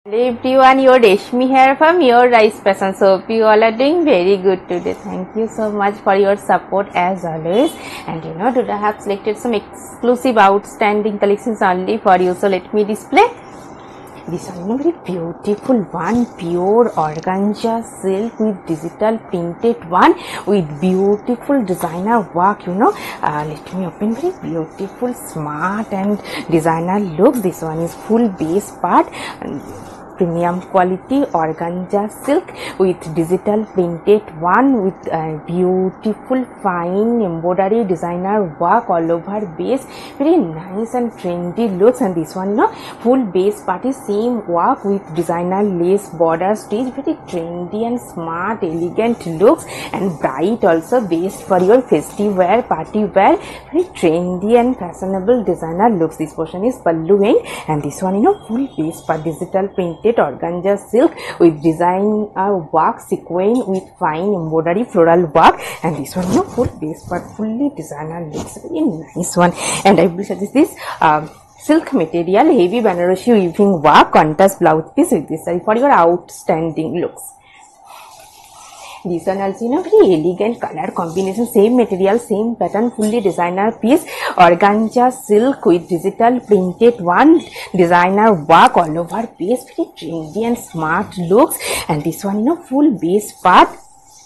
Hello everyone, your Reshmi here from Your Rice Passion. So hope you all are doing very good today. Thank you so much for your support as always. And today I have selected some exclusive outstanding collections only for you. So let me display. This one very beautiful one, pure organza silk with digital printed one with beautiful designer work. Let me open. Very beautiful, smart and designer looks. This one is full base part. Premium quality organza silk with digital printed one with beautiful fine embroidery designer work all over base. Very nice and trendy looks. And this one full base part is same work with designer lace border stitch. Very trendy and smart elegant looks and bright also, best for your festive wear, party wear. Very trendy and fashionable designer looks. This portion is pallu end, and this one full base part digital printed organza silk with design work sequin with fine embroidery floral work. And this one full base part fully designer looks. Very nice one. And I will suggest this silk material heavy Banarasi weaving work contrast blouse piece with this saree for your outstanding looks. This one also very elegant color combination, same material, same pattern, fully designer piece, organza silk with digital printed one, designer work all over base. Very trendy and smart looks. And this one full base part,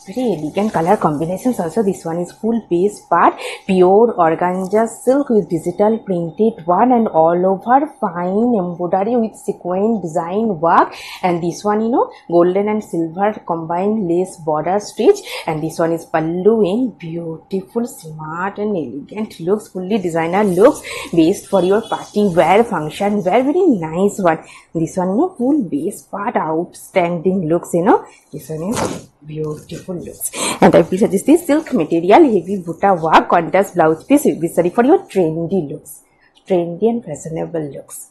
very elegant color combinations also. This one is full base part, pure organza silk with digital printed one and all over fine embroidery with sequin design work. And this one golden and silver combined lace border stitch. And this one is pallu in beautiful, smart and elegant looks, fully designer looks, based for your party wear, function wear. Very nice one. This one full base part, outstanding looks. This one is beautiful looks. And I will suggest this silk material heavy butta work contrast blouse piece with this saree for your trendy looks, trendy and fashionable looks.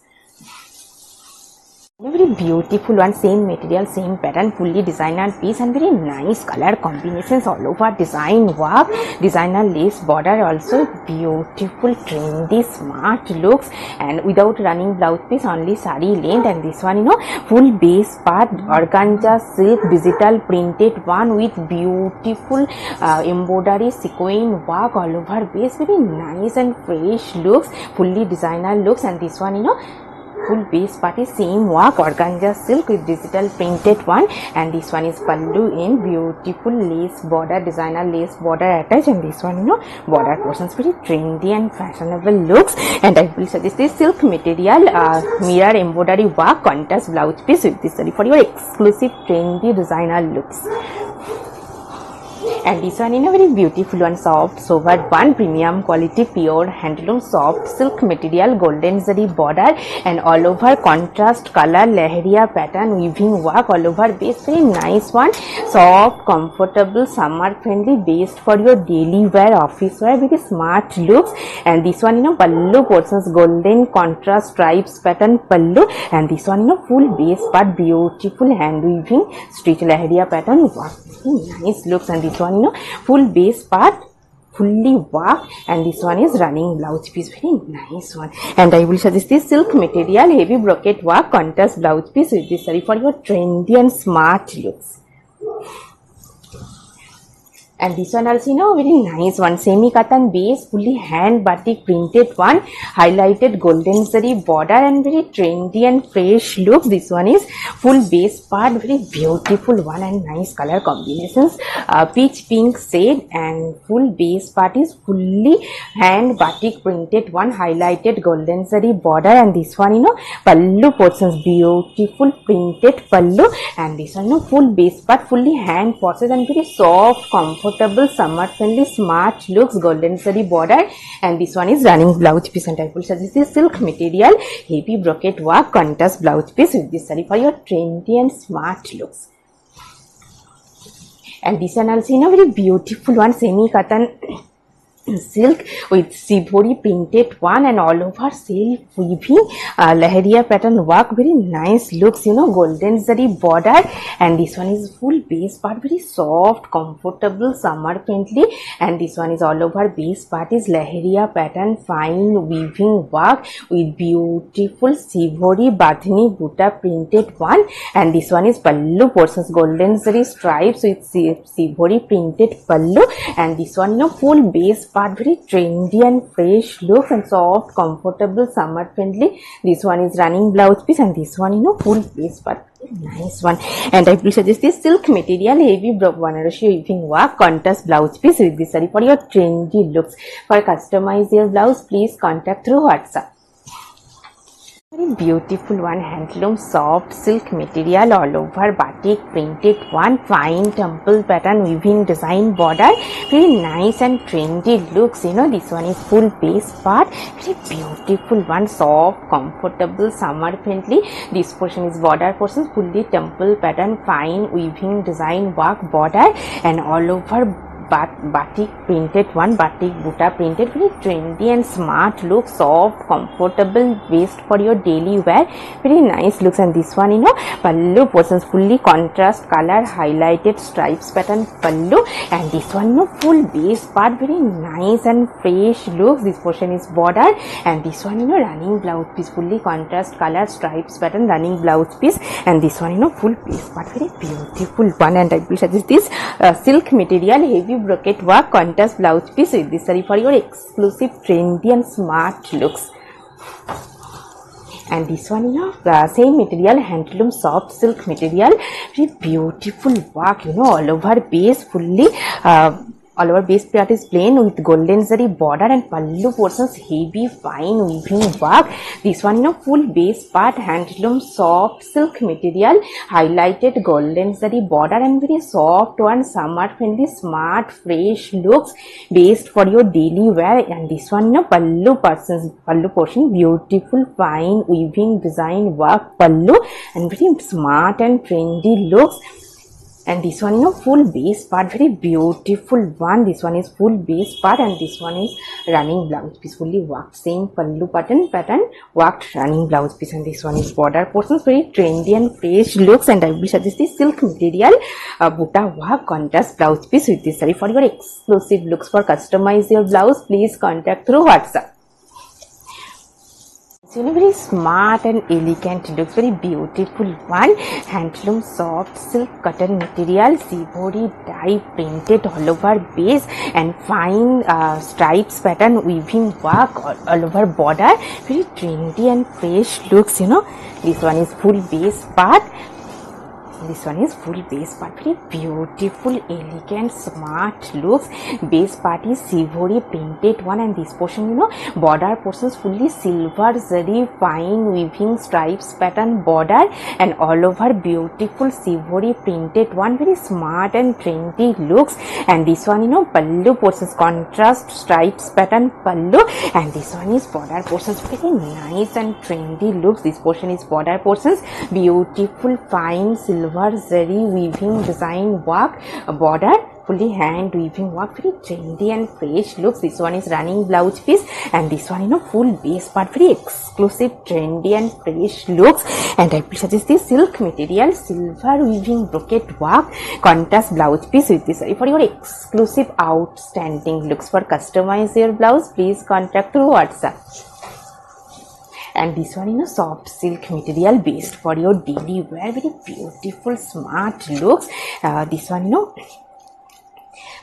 Very beautiful one, same material, same pattern, fully designer piece and very nice color combinations all over design work, designer lace border also, beautiful trendy smart looks. And without running blouse piece, only saree length. And this one full base part organza silk digital printed one with beautiful embroidery sequin work all over base. Very nice and fresh looks, fully designer looks. And this one full base part is same work organza silk with digital printed one. And this one is pallu in beautiful lace border, designer lace border attached. And this one border portions, very trendy and fashionable looks. And I will suggest this silk material mirror embroidery work contrast blouse piece with this saree for your exclusive trendy designer looks. And this one very beautiful one, soft sober one, premium quality pure handloom soft silk material, golden zari border and all over contrast color leheria pattern weaving work all over base. Very nice one, soft comfortable summer friendly, based for your daily wear, office wear. Very smart looks. And this one pallu portions, golden contrast stripes pattern pallu. And this one full base part, beautiful hand weaving stitch leheria pattern work. Very nice looks. And this one full base part fully work. And this one is running blouse piece. Very nice one. And I will suggest this silk material heavy brocade work contrast blouse piece with this saree for your trendy and smart looks. And this one also very nice one, semi cotton base, fully hand batik printed one, highlighted golden zari border and very trendy and fresh look. This one is full base part, very beautiful one and nice color combinations, peach pink shade. And full base part is fully hand batik printed one, highlighted golden zari border. And this one pallu portions, beautiful printed pallu. And this one full base part, fully hand process and very soft, comfortable, summer friendly, smart looks, golden zari border. And this one is running blouse piece. And I will suggest this silk material heavy brocade work contrast blouse piece with this saree for your trendy and smart looks. And this one also very beautiful one, semi cotton silk with sivori printed one and all over self weaving leheria pattern work, very nice looks, golden zari border, and this one is full base part, very soft, comfortable, summer friendly, and this one is all over base part is leheria pattern fine weaving work with beautiful sivori bathini buta printed one, and this one is pallu portions, golden zari stripes with sivori printed pallu, and this one full base part, very trendy and fresh looks and soft, comfortable, summer friendly. This one is running blouse piece, and this one full base part, nice one. And I will suggest this silk material heavy Banarasi weaving work contrast blouse piece with this saree for your trendy looks. For customize your blouse, please contact through WhatsApp. Very beautiful one, handloom soft silk material all over batik printed one, fine temple pattern weaving design border, very nice and trendy looks. This one is full base part, very beautiful one, soft, comfortable, summer friendly. This portion is border portion, fully temple pattern fine weaving design work border, and all over batik printed one, batik buta printed, very trendy and smart look, soft, comfortable waist for your daily wear, very nice looks. And this one pallu portions, fully contrast color highlighted stripes pattern pallu, and this one full base part, very nice and fresh looks. This portion is border, and this one running blouse piece, fully contrast color stripes pattern running blouse piece, and this one full base part, very beautiful one. And I will suggest this silk material heavy brocade work contrast blouse piece with this saree for your exclusive trendy and smart looks. And this one same material, handloom soft silk material, very beautiful work, all over base, fully all over base part is plain with golden zari border, and pallu portions heavy fine weaving work. This one full base part, handloom soft silk material, highlighted golden zari border, and very soft one, summer friendly, smart, fresh looks, based for your daily wear. And this one pallu portion, beautiful fine weaving design work pallu, and very smart and trendy looks. And this one full base part, very beautiful one. This one is full base part, and this one is running blouse piece, fully worked, same pallu pattern worked running blouse piece, and this one is border portions, very trendy and fresh looks. And I will suggest this silk material buta work contrast blouse piece with this saree for your exclusive looks. For customize your blouse, please contact through WhatsApp. Very smart and elegant looks, very beautiful one, handloom soft silk cotton material, sivori dye printed all over base, and fine stripes pattern weaving work all over border, very trendy and fresh looks. This one is full base part, this one is full base part, very beautiful, elegant, smart looks. Base part is sivori printed one, and this portion border portions fully silver zari fine weaving stripes pattern border, and all over beautiful sivori printed one, very smart and trendy looks. And this one pallu portions contrast stripes pattern pallu, and this one is border portions, very nice and trendy looks. This portion is border portions, beautiful fine silver zari weaving design work border, fully hand weaving work, very trendy and fresh looks. This one is running blouse piece, and this one full base part, very exclusive, trendy and fresh looks. And I will suggest this silk material silver weaving brocade work contrast blouse piece with this saree for your exclusive outstanding looks. For customize your blouse, please contact through WhatsApp. And this one soft silk material based for your daily wear, very beautiful smart looks. This one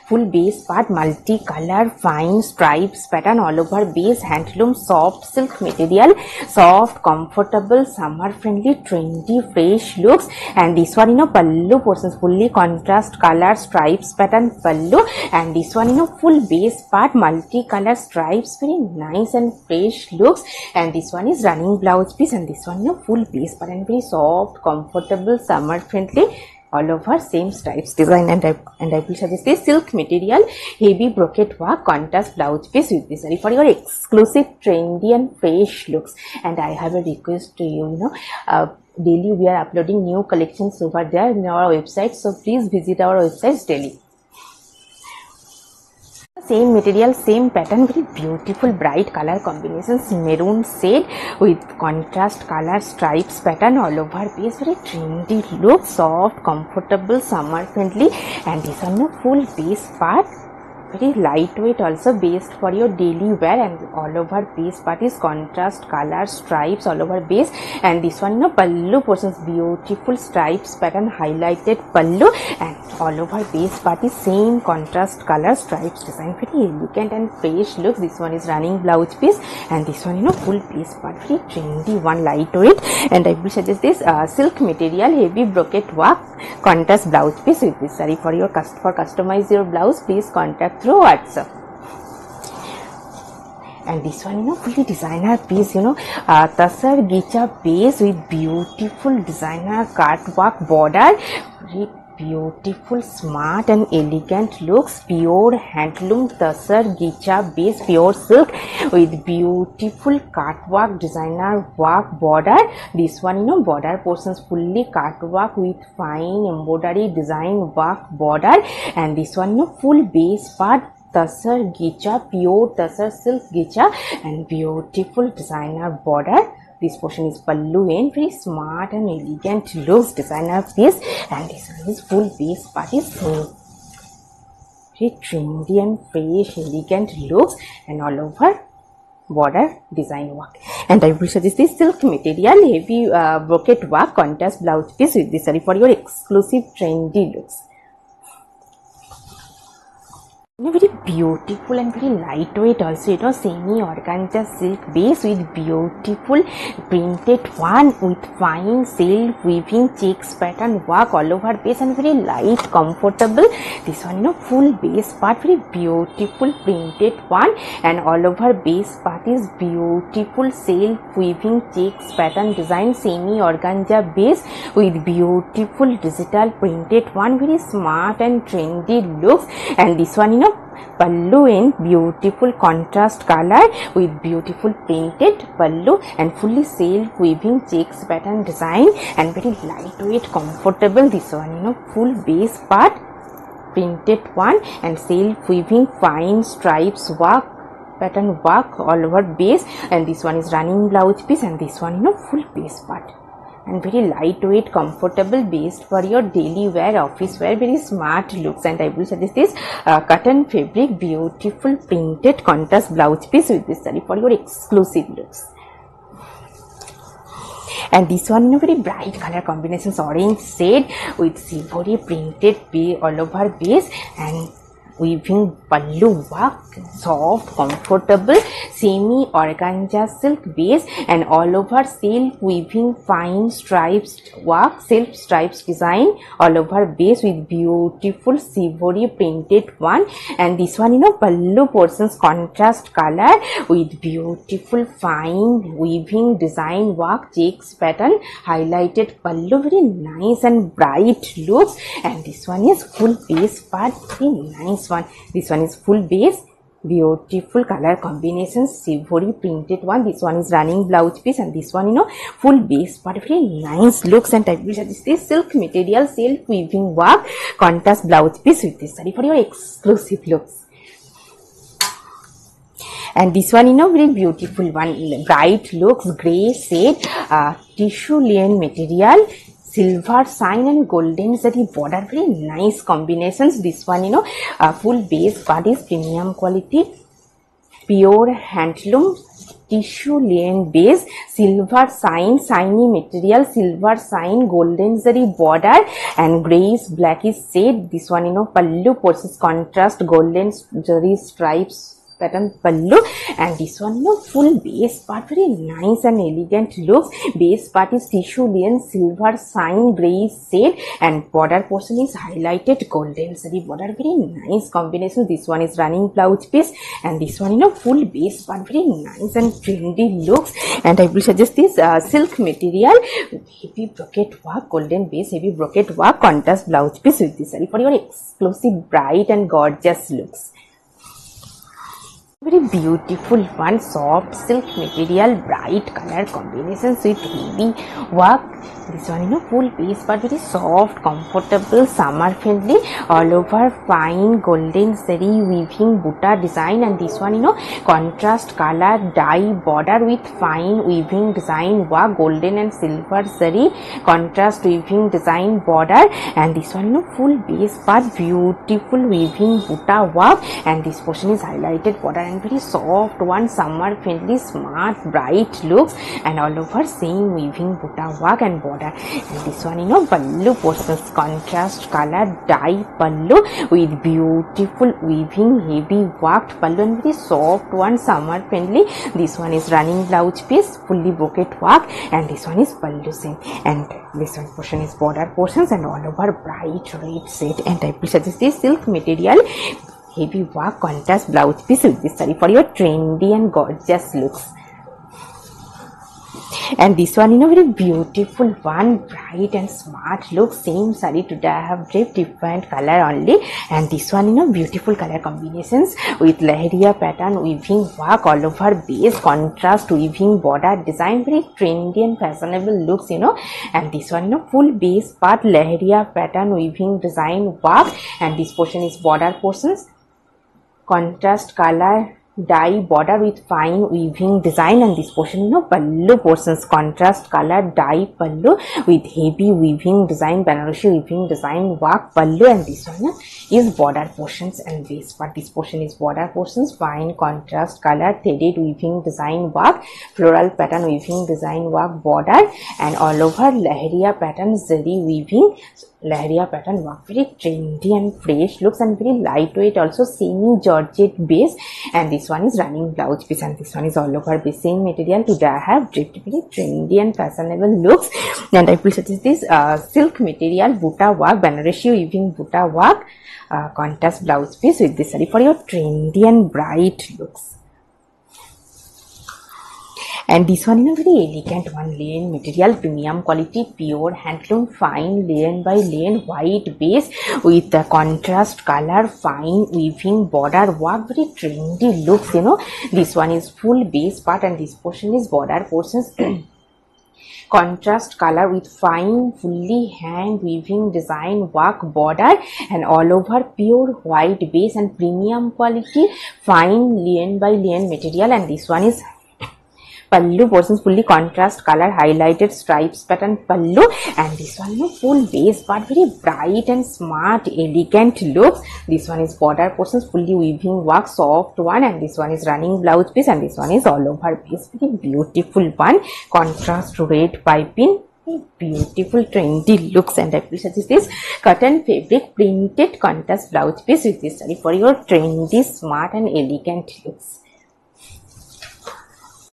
full base part, multi-color fine stripes pattern all over base, handloom soft silk material, soft, comfortable, summer friendly, trendy, fresh looks. And this one pallu portions, fully contrast color stripes pattern pallu, and this one full base part, multi-color stripes, very nice and fresh looks. And this one is running blouse piece, and this one full base part, and very soft, comfortable, summer friendly, all over same stripes design. And I will suggest this silk material heavy brocade work contrast blouse piece with this saree for your exclusive trendy and fresh looks. And I have a request to you, daily we are uploading new collections over there in our website, so please visit our websites daily. Same material, same pattern, very beautiful bright color combinations, maroon shade with contrast color stripes pattern all over piece, very trendy look, soft, comfortable, summer friendly. And this one no full base part, very lightweight, also based for your daily wear, and all over base part is contrast color stripes all over base. And this one pallu portions, beautiful stripes pattern, highlighted pallu, and all over base part is same contrast color stripes design, very elegant and fresh looks. This one is running blouse piece, and this one full base part, very trendy one, lightweight. And I will suggest this silk material, heavy brocade work, contrast blouse piece with this saree. For customize your blouse, please contact through WhatsApp. And this one fully designer piece, tasar gicha base with beautiful designer cutwork border, very beautiful, smart and elegant looks, pure handloom tasar gicha base, pure silk with beautiful cutwork designer work border. This one border portions fully cutwork with fine embroidery design work border. And this one full base part tasar gicha, pure tasar silk gicha, and beautiful designer border. This portion is pallu and very smart and elegant looks, designer piece. And this one is full base part is very trendy and fresh, elegant looks, and all over border design work. And I will suggest this silk material, heavy brocade work, contrast blouse piece with this saree for your exclusive trendy looks. Very beautiful and very lightweight also, semi organza silk base with beautiful printed one with fine self weaving checks pattern work all over base, and very light, comfortable. This one full base part, very beautiful printed one, and all over base part is beautiful self weaving checks pattern design, semi organza base with beautiful digital printed one, very smart and trendy looks. And this one pallu in beautiful contrast color with beautiful printed pallu, and fully self weaving checks pattern design, and very lightweight, comfortable. This one full base part printed one, and self weaving fine stripes work pattern work all over base. And this one is running blouse piece, and this one full base part, and very lightweight, comfortable, based for your daily wear, office wear, very smart looks. And I will suggest this cotton fabric, beautiful printed contrast blouse piece with this saree for your exclusive looks. And this one very bright color combinations, orange shade with silvery printed all over base, and weaving pallu work, soft, comfortable, semi organza silk base, and all over self weaving fine stripes work, self stripes design all over base with beautiful silvery printed one. And this one pallu portions contrast color with beautiful fine weaving design work, checks pattern, highlighted pallu, very nice and bright looks. And this one is full base part, very nice one. This one is full base, beautiful color combinations, silvery printed one. This one is running blouse piece, and this one full base part, very nice looks. And I will suggest this silk material, self weaving work, contrast blouse piece with this saree for your exclusive looks. And this one very beautiful one, bright looks, grey shade, tissue linen material, silver sign and golden zari border, very nice combinations. This one full base part is premium quality, pure handloom tissue linen base, silver sign, shiny material, silver sign, golden zari border, and grayish blackish shade. This one pallu portions contrast golden zari stripes pattern pallu. And this one full base part, very nice and elegant looks. Base part is tissue linen, silver sign, grayish shade, and border portion is highlighted golden zari border, very nice combination. This one is running blouse piece, and this one full base part, very nice and trendy looks. And I will suggest this silk material, heavy brocade work, golden base, heavy brocade work, contrast blouse piece with this saree for your exclusive bright and gorgeous looks. Very beautiful one, soft silk material, bright color combinations with heavy work. This one, full base but very soft, comfortable, summer friendly, all over fine golden zari weaving butta design. And this one, contrast color dye border with fine weaving design work, golden and silver zari contrast weaving design border. And this one, full base part, beautiful weaving butta work, and this portion is highlighted border and very soft one, summer friendly, smart, bright looks, and all over same weaving butta work and border. And this one, pallu portions, contrast color dye pallu with beautiful weaving heavy worked pallu and very soft one, summer friendly. This one is running blouse piece, fully brocade work, and this one is pallu same. And this one portion is border portions and all over bright red shade. And I will suggest this silk material heavy work contrast blouse piece with this saree for your trendy and gorgeous looks. And this one, very beautiful one, bright and smart look, same saree today I have draped different color only. And this one, beautiful color combinations with lahariya pattern weaving work all over base, contrast weaving border design, very trendy and fashionable looks, And this one, full base part lahariya pattern weaving design work, and this portion is border portions, contrast color dye border with fine weaving design. And this portion, pallu portions, contrast color dye pallu with heavy weaving design, Banarasi weaving design work pallu. And this one is border portions and base part. This portion is border portions, fine contrast color threaded weaving design work, floral pattern weaving design work border, and all over lahariya pattern zari weaving lahariya pattern work, very trendy and fresh looks and very lightweight, also semi georgette base. And this one is running blouse piece, and this one is all over the same material. Today I have draped very trendy and fashionable looks, and I will suggest this silk material butta work, Banarasi weaving butta work, contrast blouse piece with this saree for your trendy and bright looks. And this one, very elegant one, linen material, premium quality, pure handloom, fine linen by linen, white base with the contrast color, fine weaving border work, very trendy looks, This one is full base part, and this portion is border portions. Contrast color with fine fully hand weaving design work border, and all over pure white base and premium quality fine linen by linen material. And this one is pallu portions, fully contrast color highlighted stripes pattern pallu. And this one, full base part, very bright and smart elegant looks. This one is border portions, fully weaving work, soft one. And this one is running blouse piece, and this one is all over base, very beautiful one, contrast red piping, beautiful trendy looks. And I will suggest this cotton fabric printed contrast blouse piece with this saree for your trendy, smart and elegant looks.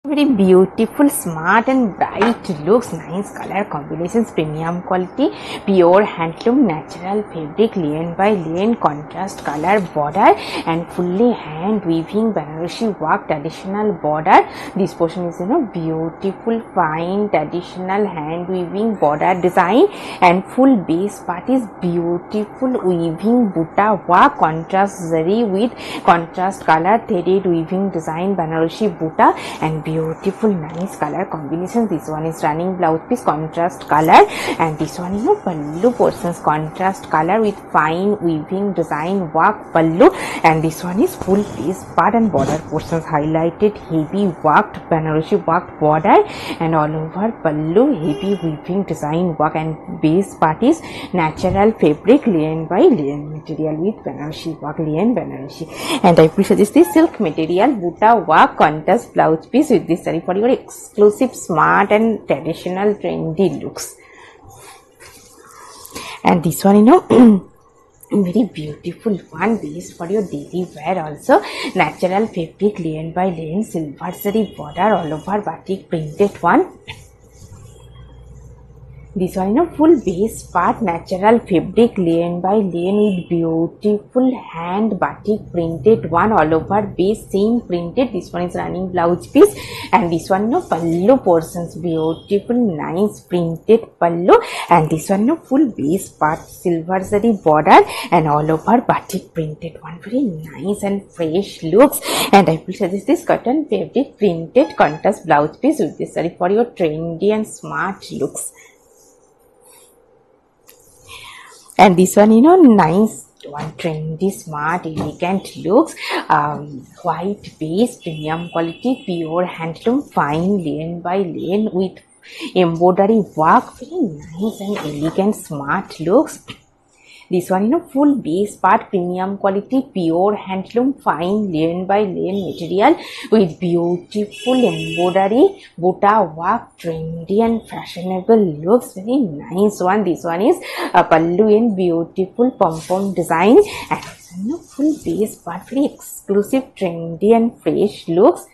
Very beautiful, smart and bright looks, nice color combinations, premium quality, pure handloom, natural fabric, linen by linen, contrast color border, and fully hand weaving Banarasi work, traditional border. This portion is beautiful, fine, traditional hand weaving border design, and full base part is beautiful weaving butta work, contrast zari with contrast color threaded weaving design, Banarasi butta, and beautiful nice color combinations. This one is running blouse piece, contrast color, and this one pallu portions, contrast color with fine weaving design work pallu. And this one is full piece part and border portions, highlighted heavy worked Banarasi worked border, and all over pallu heavy weaving design work, and base part is natural fabric, linen by linen material with Banarasi work, linen Banarasi. And I will suggest this silk material butta work contrast blouse piece with this saree for your exclusive, smart and traditional trendy looks. And this one, very beautiful one, base for your daily wear also, natural fabric, linen by linen, silver zari border, all over batik printed one. This one, full base part natural fabric layer by layer with beautiful hand batik printed one all over base same printed. This one is running blouse piece, and this one pallu portions, beautiful nice printed pallu, and this one full base part silver zari border and all over batik printed one, very nice and fresh looks. And I will suggest this cotton fabric printed contrast blouse piece with this saree for your trendy and smart looks. And this one, nice one, trendy, smart, elegant looks. White base, premium quality, pure handloom, fine lane by lane with embroidery work, very nice and elegant, smart looks. This one, full base part, premium quality, pure handloom, fine lane by lane material with beautiful embroidery, buta work, trendy and fashionable looks, very nice one. This one is a pallu in beautiful pom-pom design, and this one, full base part, very exclusive, trendy and fresh looks.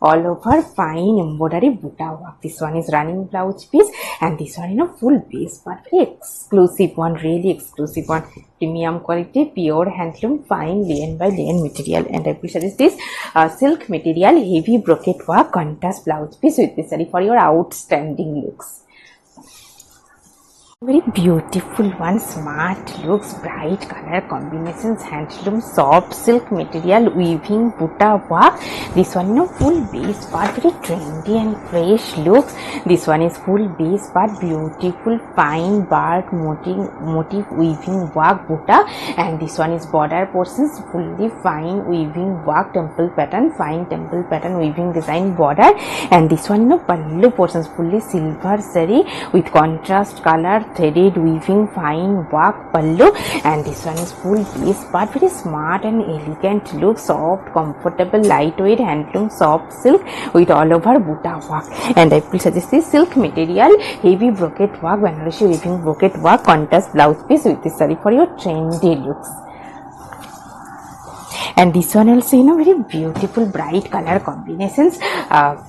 All over fine embroidery buta work. This one is running blouse piece, and this one full base part, very exclusive one, really exclusive one, premium quality, pure handloom, fine lane by lane material. And I will suggest this silk material, heavy brocade work, contrast blouse piece with this saree for your outstanding looks. Very beautiful one, smart looks, bright color combinations, handloom, soft silk material, weaving, buta work. This one full base part, very trendy and fresh looks. This one is full base part, beautiful fine bark motif weaving work, buta, and this one is border portions, fully fine weaving work, temple pattern, fine temple pattern weaving design border. And this one pallu portions, fully silver zari with contrast color threaded weaving fine work pallu, and this one is full base part, very smart and elegant look, soft, comfortable, lightweight handloom, soft silk with all over buta work. And I will suggest this silk material, heavy brocade work, Banarasi weaving brocade work, contrast blouse piece with this saree for your trendy looks. And this one also, very beautiful bright color combinations,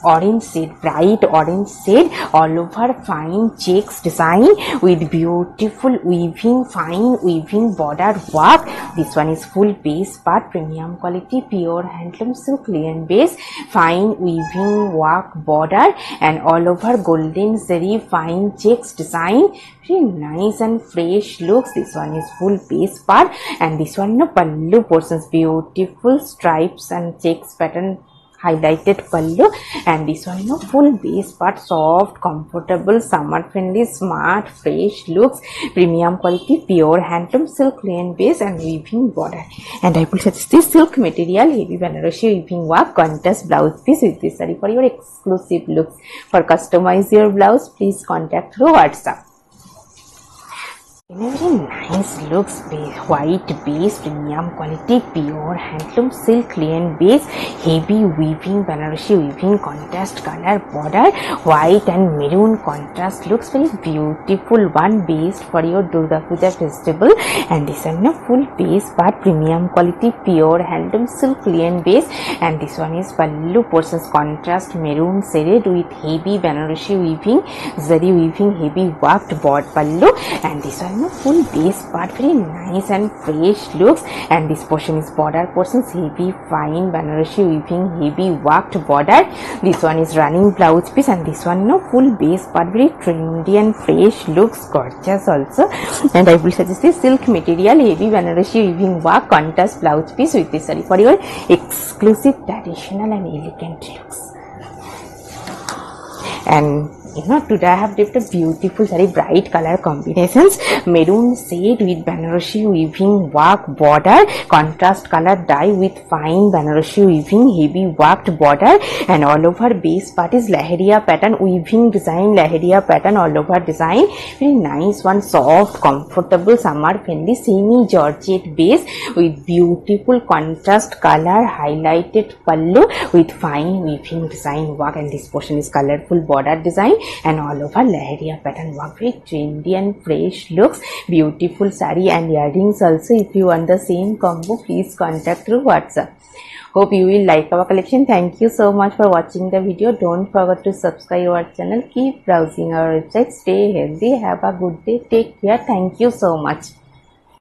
orange shade, bright orange shade, all over fine checks design with beautiful weaving, fine weaving border work. This one is full base part, premium quality, pure handloom silk linen base, fine weaving work border and all over golden zari fine checks design, very nice and fresh looks. This one is full base part, and this one pallu portions, beautiful stripes and checks pattern highlighted pallu, and this one full base part, soft, comfortable, summer friendly, smart, fresh looks, premium quality, pure handloom silk linen base and weaving border. And I will suggest this silk material, heavy Banarasi weaving work, contrast blouse piece with this saree for your exclusive looks. For customize your blouse, please contact through WhatsApp. Very nice looks, white base, premium quality, pure handloom silk linen base, heavy weaving, Banarasi weaving, contrast color border, white and maroon contrast looks, very beautiful one, based for your Durga Puja festival. And this one full base part, premium quality, pure handloom silk linen base, and this one is pallu portions, contrast maroon shaded with heavy Banarasi weaving, zari weaving, heavy worked board pallu, and this one full base part, very nice and fresh looks. And this portion is border portions, heavy fine Banarasi weaving, heavy worked border. This one is running blouse piece, and this one full base part, very trendy and fresh looks, gorgeous also. And I will suggest this silk material, heavy Banarasi weaving work, contrast blouse piece with this saree for your exclusive, traditional and elegant looks. And today I have dipped a beautiful saree, bright color combinations, maroon shade with Banarasi weaving work border, contrast color dye with fine Banarasi weaving, heavy worked border, and all over base part is Lahariya pattern weaving design, Lahariya pattern all over design, very nice one, soft, comfortable, summer friendly, semi georgette base with beautiful contrast color highlighted pallu with fine weaving design work, and this portion is colorful border design and all over leheria pattern work, very trendy and fresh looks, beautiful saree and earrings also. If you want the same combo, please contact through WhatsApp. Hope you will like our collection. Thank you so much for watching the video. Don't forget to subscribe our channel. Keep browsing our website. Stay healthy. Have a good day. Take care. Thank you so much.